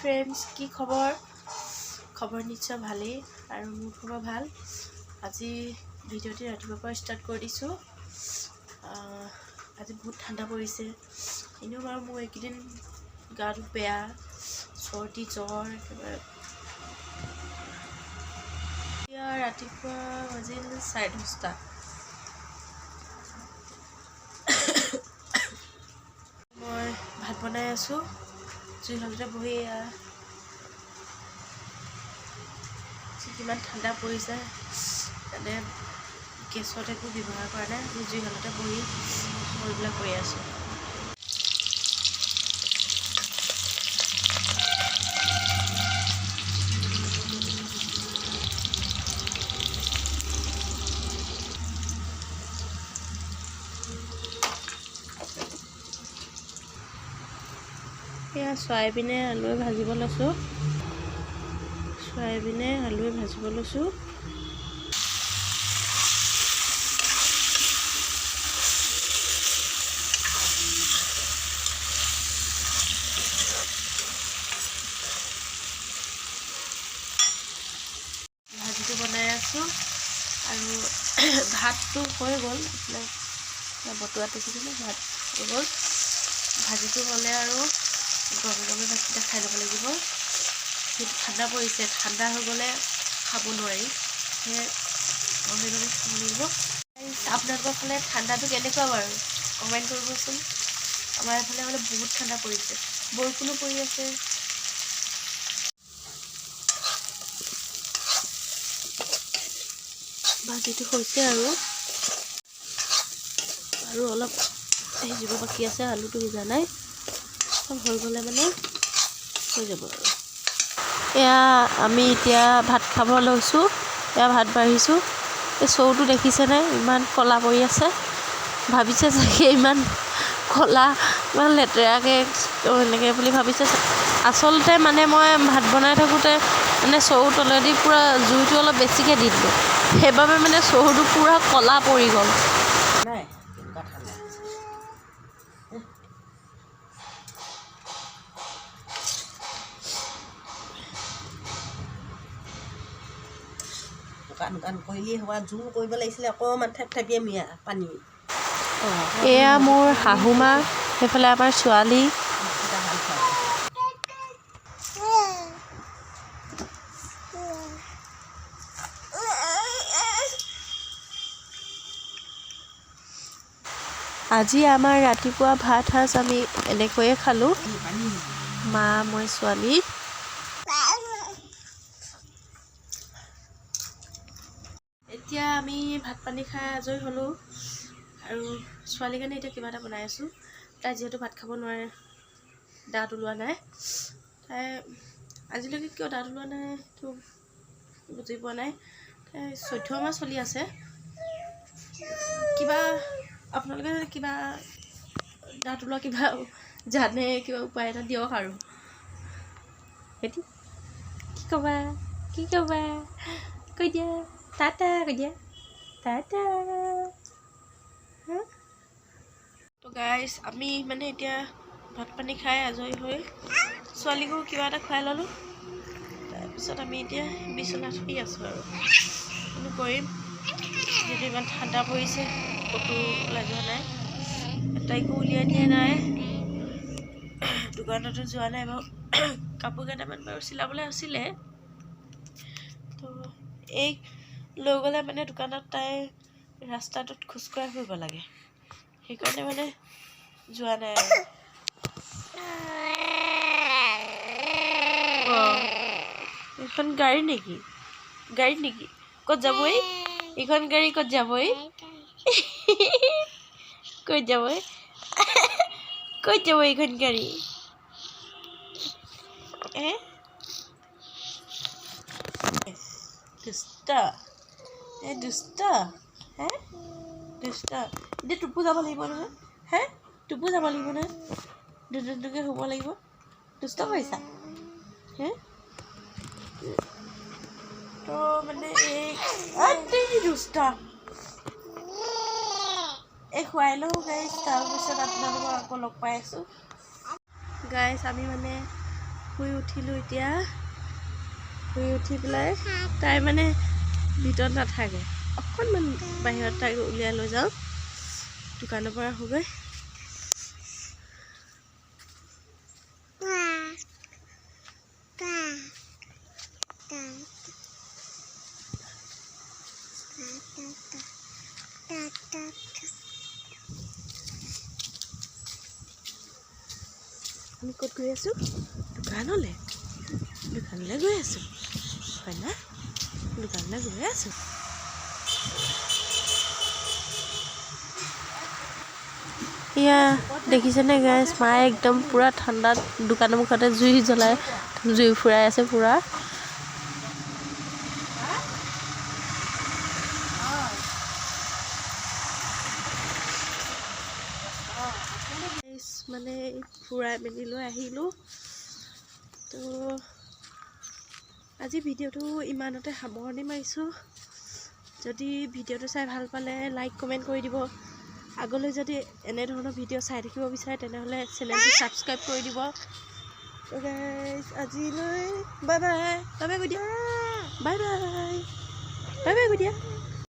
Friends, কি খবৰ? খবৰ নিশ্চয় ভালেই আৰু মোৰ খবৰ ভাল। আজি ভিডিঅ'টি ৰাতিপুৱাৰ পৰা ষ্টাৰ্ট কৰি দিছোঁ। আজি বহুত ঠাণ্ডা পৰিছে। এনেও বাৰু মোৰ এইকেইদিন গাটো বেয়া, চৰ্দি জ্বৰ একেবাৰে। এতিয়া ৰাতিপুৱা বাজিল 10:30। মই ভাত বনাই আছোঁ জুইশালতে বহি। কিমান ঠাণ্ডা পৰিছে, তাতে গেছত একো ব্যৱহাৰ কৰা নাই, জুইশালতে বহি এইবিলাক কৰি আছোঁ। এয়া চয়াবিনে আলুৱে ভাজিব লৈছোঁ। ভাজিটো বনাই আছোঁ আৰু ভাতটো হৈ গ'ল। বতোৱাত দেখিছিলোঁ ভাত হৈ গ'ল। ভাজিটো হ'লে আৰু গৰমে গৰমে ভাতকেইটা খাই ল'ব লাগিব। সেইটো ঠাণ্ডা পৰিছে, ঠাণ্ডা হৈ গ'লে খাব নোৱাৰি, সেয়ে গৰমে গৰমে খাব লাগিব। আপোনালোকৰ ফালে ঠাণ্ডাটো কেনেকুৱা বাৰু কমেণ্ট কৰিবচোন। আমাৰ এইফালে মানে বহুত ঠাণ্ডা পৰিছে, বৰষুণো পৰি আছে। ভাজিটো হৈছে আৰু অলপ সিজিব বাকী আছে। আলুটো সিজা নাই, হৈ গ'লে মানে হৈ যাব আৰু। এয়া আমি এতিয়া ভাত খাব লৈছোঁ। এয়া ভাত বাঢ়িছোঁ। এই চৰুটো দেখিছেনে, ইমান ক'লা পৰি আছে। ভাবিছে চাগে ইমান ক'লা, ইমান লেতেৰাকৈ এনেকৈ বুলি ভাবিছে। আচলতে মানে মই ভাত বনাই থাকোঁতে মানে চৰু তলেদি পূৰা জুইটো অলপ বেছিকৈ দি দিলোঁ, সেইবাবে মানে চৰুটো পূৰা ক'লা পৰি গ'ল। দোকান কৰিলেই হোৱা, জোৰ কৰিব লাগিছিলে অকণমান থেপথেপিয়ে মিয়া পানী। এয়া মোৰ শাহুমা, সেইফালে আমাৰ ছোৱালী। আজি আমাৰ ৰাতিপুৱা ভাত সাজ আমি এনেকৈয়ে খালোঁ, মা মই ছোৱালী। এতিয়া আমি ভাত পানী খাই আজৰি হ'লোঁ আৰু ছোৱালীৰ কাৰণে এতিয়া কিবা এটা বনাই আছোঁ। তাই যিহেতু ভাত খাব নোৱাৰে, দাঁত ওলোৱা নাই, তাই আজিলৈকে কিয় দাঁত ওলোৱা নাই সেইটো বুজি পোৱা নাই। তাই 14 মাহ চলি আছে। কিবা আপোনালোকে যদি কিবা দাঁত ওলোৱা কিবা জানে, কিবা উপায় এটা দিয়ক আৰু। সেইটো কি ক'বা কৈ দিয়া, টাটা কৈ দিয়া, টাটা। তো গাইজ, আমি মানে এতিয়া ভাত পানী খাই আজৰি হৈ ছোৱালীকো কিবা এটা খুৱাই ল'লোঁ। তাৰপিছত আমি এতিয়া বিচনাত শুই আছোঁ আৰু কিনো কৰিম, যিহেতু ইমান ঠাণ্ডা পৰিছে, ক'তো ওলাই যোৱা নাই, তাইকো উলিয়াই দিয়া নাই, দোকানতো যোৱা নাই বাৰু। কাপোৰ কেইটামান বাৰু চিলাবলৈ আছিলে, তো এই লৈ গ'লে মানে দোকানত তাই ৰাস্তাটোত খোজকঢ়াই ফুৰিব লাগে, সেইকাৰণে মানে যোৱা নাই আৰু। এইখন গাড়ী নেকি? ক'ত যাবই এইখন গাড়ী? ক'ত যাবই? ক'ত যাবই? ক'ত যাব এইখন গাড়ী? দুষ্ট এতিয়া টুপু যাব লাগিব নহয়। টুপু যাব লাগিব নহয়, দুটুকে শুব লাগিব। দুষ্ট কৰিছা তো মানে এই দুষ্ট খুৱাই লওঁ গাইজ, তাৰপিছত আপোনালোকক আকৌ লগ পাই আছোঁ। গাইজ, আমি মানে শুই উঠিলোঁ এতিয়া শুই উঠি পেলাই তাই মানে ভিতৰত নাথাকে অকণমান বাহিৰত তাইক উলিয়াই লৈ যাওঁ দোকানৰ পৰা আহোঁগৈ আমি ক'ত গৈ আছোঁ দোকানলৈ গৈ আছোঁ হয় না দোকানলৈ গৈ আছোঁ এয়া দেখিছেনে গাইছ মায়ে একদম পূৰা ঠাণ্ডাত দোকানৰ মুখতে জুই জ্বলাই জুই ফুৰাই আছে পূৰা মানে ফুৰাই মেলি লৈ আহিলোঁ তো আজি ভিডিঅ'টো ইমানতে সামৰণি মাৰিছোঁ যদি ভিডিঅ'টো চাই ভাল পালে লাইক কমেণ্ট কৰি দিব আগলৈ যদি এনেধৰণৰ ভিডিঅ' চাই থাকিব বিচাৰে তেনেহ'লে চেনেলটো ছাবস্ক্ৰাইব কৰি দিব তো গাইজ আজিলৈ বাই বাই কৈ দিয়া বাই বাই কৈ দিয়া